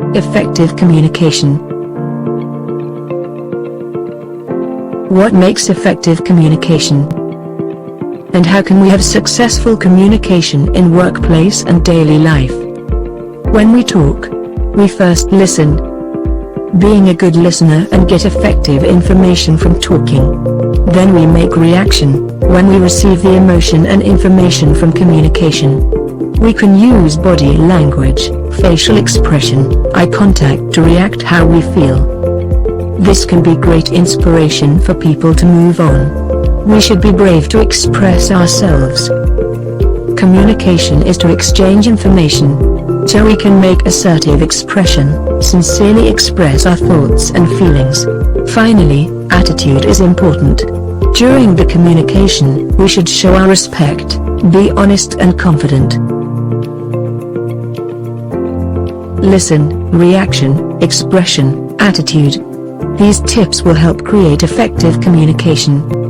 Effective communication. What makes effective communication? And how can we have successful communication in workplace and daily life? When we talk, we first listen. Being a good listener and get effective information from talking. Then we make reaction, when we receive the emotion and information from communication. We can use body language, facial expression, eye contact to react how we feel. This can be great inspiration for people to move on. We should be brave to express ourselves. Communication is to exchange information, so we can make assertive expression, sincerely express our thoughts and feelings. Finally, attitude is important. During the communication, we should show our respect, be honest and confident. Listen, reaction, expression, attitude. These tips will help create effective communication.